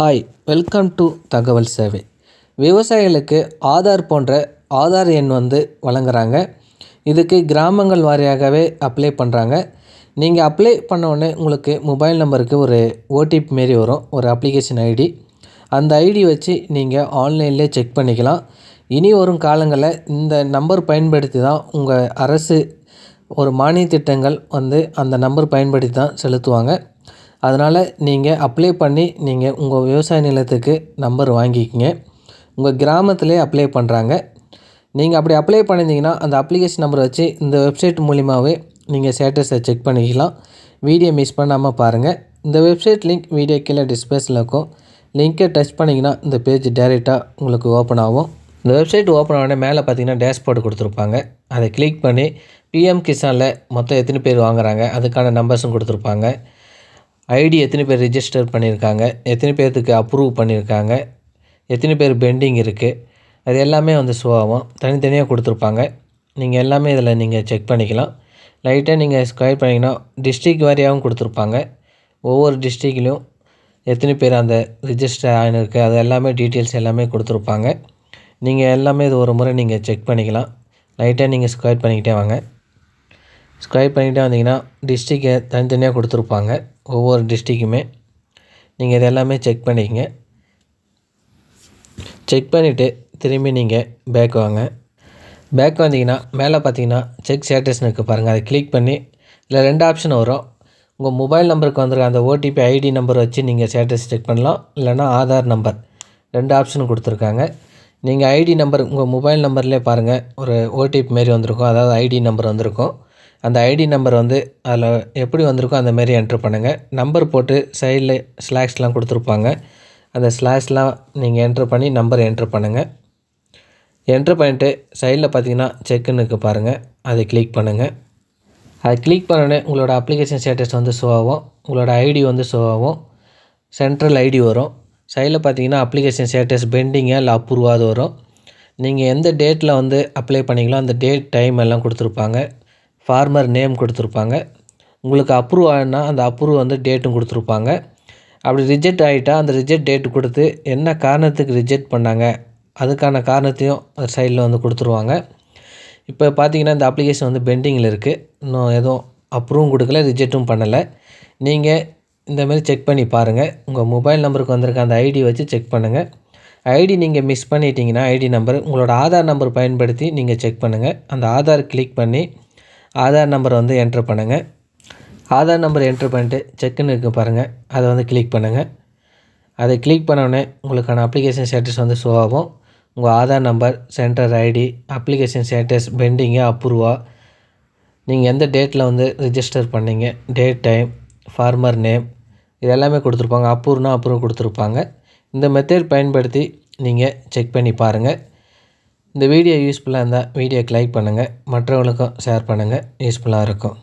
Hi, welcome to தகவல் சேவை. விவசாயிகளுக்கு ஆதார் போன்ற ஆதார் எண் வழங்குறாங்க. இதுக்கு கிராமங்கள் வாரியாகவே அப்ளை பண்ணுறாங்க. நீங்கள் அப்ளை பண்ண உடனே உங்களுக்கு மொபைல் நம்பருக்கு ஒரு ஓடிபி மாரி வரும், ஒரு அப்ளிகேஷன் ஐடி. அந்த ஐடி வச்சு நீங்கள் ஆன்லைன்லேயே செக் பண்ணிக்கலாம். இனி வரும் காலங்களில் இந்த நம்பர் பயன்படுத்தி தான் உங்கள் அரசு ஒரு மானிய திட்டங்கள் அந்த நம்பர் பயன்படுத்தி தான் செலுத்துவாங்க. அதனால் நீங்கள் அப்ளை பண்ணி நீங்கள் உங்கள் விவசாய நிலத்துக்கு நம்பர் வாங்கிக்கிங்க. உங்கள் கிராமத்திலே அப்ளை பண்ணுறாங்க. நீங்கள் அப்படி அப்ளை பண்ணியிருந்தீங்கன்னா அந்த அப்ளிகேஷன் நம்பரை வச்சு இந்த வெப்சைட் மூலிமாவே நீங்கள் ஸ்டேட்டஸை செக் பண்ணிக்கலாம். வீடியோ மிஸ் பண்ணாமல் பாருங்கள். இந்த வெப்சைட் லிங்க் வீடியோ கீழே டிஸ்பிளேஸில் இருக்கும். லிங்க்கை டச் பண்ணிங்கன்னா இந்த பேஜ் டைரெக்டாக உங்களுக்கு ஓப்பன் ஆகும். இந்த வெப்சைட் ஓப்பன் ஆனோடனே மேலே பார்த்தீங்கன்னா டேஷ்போர்டு கொடுத்துருப்பாங்க. அதை கிளிக் பண்ணி பிஎம் கிசானில் மொத்தம் எத்தனை பேர் வாங்குறாங்க அதுக்கான நம்பர்ஸும் கொடுத்துருப்பாங்க. ஐடி எத்தனை பேர் ரிஜிஸ்டர் பண்ணியிருக்காங்க, எத்தனை பேர்த்துக்கு அப்ரூவ் பண்ணியிருக்காங்க, எத்தனை பேர் பெண்டிங் இருக்குது, அது எல்லாமே ஷோ ஆகும். தனித்தனியாக கொடுத்துருப்பாங்க. நீங்கள் எல்லாமே இதில் நீங்கள் செக் பண்ணிக்கலாம். லைட்டாக நீங்கள் ஸ்க்ரால் பண்ணிங்கன்னா டிஸ்ட்ரிக் வாரியாகவும் கொடுத்துருப்பாங்க. ஒவ்வொரு டிஸ்ட்ரிக்ட்லேயும் எத்தனை பேர் அந்த ரிஜிஸ்டர் ஆகிருக்கு அது எல்லாமே டீட்டெயில்ஸ் எல்லாமே கொடுத்துருப்பாங்க. நீங்கள் எல்லாமே இது ஒரு முறை நீங்கள் செக் பண்ணிக்கலாம். லைட்டாக நீங்கள் ஸ்க்ரால் பண்ணிக்கிட்டே வாங்க. ஸ்க்ரால் பண்ணிக்கிட்டே வந்தீங்கன்னா டிஸ்ட்ரிக்கை தனித்தனியாக கொடுத்துருப்பாங்க. ஒவ்வொரு டிஸ்ட்ரிக்குமே நீங்கள் இது எல்லாமே செக் பண்ணிக்கங்க. செக் பண்ணிவிட்டு திரும்பி நீங்கள் பேக் வாங்க. பேக் வந்தீங்கன்னா மேலே பார்த்தீங்கன்னா செக் ஸ்டேட்டஸ்னு இருக்குது பாருங்கள். அதை கிளிக் பண்ணி இதில் 2 ஆப்ஷன் வரும். உங்கள் மொபைல் நம்பருக்கு வந்துருக்க அந்த ஓடிபி ஐடி நம்பர் வச்சு நீங்கள் ஸ்டேட்டஸ் செக் பண்ணலாம். இல்லைனா ஆதார் நம்பர் 2 ஆப்ஷன் கொடுத்துருக்காங்க. நீங்கள் ஐடி நம்பர் உங்கள் மொபைல் நம்பர்லேயே பாருங்கள், ஒரு ஓடிபி மாரி வந்திருக்கும், அதாவது ஐடி நம்பர் வந்திருக்கும். அந்த ஐடி நம்பர் அதில் எப்படி வந்திருக்கோ அந்த மாரி என்ட்ரு பண்ணுங்கள். நம்பர் போட்டு சைடில் ஸ்லாஷ்லாம் கொடுத்துருப்பாங்க. அந்த ஸ்லாஷ்லாம் நீங்கள் என்ட்ரு பண்ணி நம்பர் என்ட்ரு பண்ணுங்கள். என்ட்ரு பண்ணிவிட்டு சைடில் பார்த்தீங்கன்னா செக்குன்னு இருக்குது பாருங்கள், அதை கிளிக் பண்ணுங்கள். அதை கிளிக் பண்ணோடனே உங்களோட அப்ளிகேஷன் ஸ்டேட்டஸ் ஷோ ஆகும். உங்களோட ஐடி ஷோ ஆகும். சென்ட்ரல் ஐடி வரும். சைடில் பார்த்தீங்கன்னா அப்ளிகேஷன் ஸ்டேட்டஸ் பெண்டிங்கா இல்லை அப்ரூவாது வரும். நீங்கள் எந்த டேட்டில் அப்ளை பண்ணிங்களோ அந்த டேட் டைம் எல்லாம் கொடுத்துருப்பாங்க. ஃபார்மர் நேம் கொடுத்துருப்பாங்க. உங்களுக்கு அப்ரூவ் ஆகினா அந்த அப்ரூவ் டேட்டும் கொடுத்துருப்பாங்க. அப்படி ரிஜெக்ட் ஆகிட்டா அந்த ரிஜெக்ட் டேட்டு கொடுத்து என்ன காரணத்துக்கு ரிஜெக்ட் பண்ணாங்க அதுக்கான காரணத்தையும் சைடில் கொடுத்துருவாங்க. இப்போ பார்த்தீங்கன்னா இந்த அப்ளிகேஷன் பெண்டிங்கில் இருக்குது. இன்னும் எதுவும் அப்ரூவும் கொடுக்கல, ரிஜெக்ட்டும் பண்ணலை. நீங்கள் இந்தமாரி செக் பண்ணி பாருங்கள். உங்கள் மொபைல் நம்பருக்கு வந்திருக்க அந்த ஐடி வச்சு செக் பண்ணுங்கள். ஐடி நீங்கள் மிஸ் பண்ணிட்டீங்கன்னா ஐடி நம்பர் உங்களோட ஆதார் நம்பர் பயன்படுத்தி நீங்கள் செக் பண்ணுங்கள். அந்த ஆதார் கிளிக் பண்ணி ஆதார் நம்பர் என்ட்ரு பண்ணுங்கள். ஆதார் நம்பர் என்ட்ரு பண்ணிட்டு செக்குன்னு இருக்குது பாருங்கள், அதை கிளிக் பண்ணுங்கள். அதை கிளிக் பண்ணோடனே உங்களுக்கான அப்ளிகேஷன் ஸ்டேட்டஸ் ஷோ ஆகும். உங்கள் Aadhaar number, centre ID, application status பெண்டிங்கா அப்ரூவா, நீங்கள் எந்த டேட்டில் ரிஜிஸ்டர் பண்ணீங்க, டேட் டைம், ஃபார்மர் நேம், இது எல்லாமே கொடுத்துருப்பாங்க. அப்ரூவ்னா அப்ரூவ் கொடுத்துருப்பாங்க. இந்த மெத்தட் பயன்படுத்தி நீங்கள் செக் பண்ணி பாருங்கள். இந்த வீடியோ யூஸ்ஃபுல்லாக இருந்தால் வீடியோக்கு லைக் பண்ணுங்கள், மற்றவங்களுக்கும் ஷேர் பண்ணுங்கள். யூஸ்ஃபுல்லாக இருக்கும்.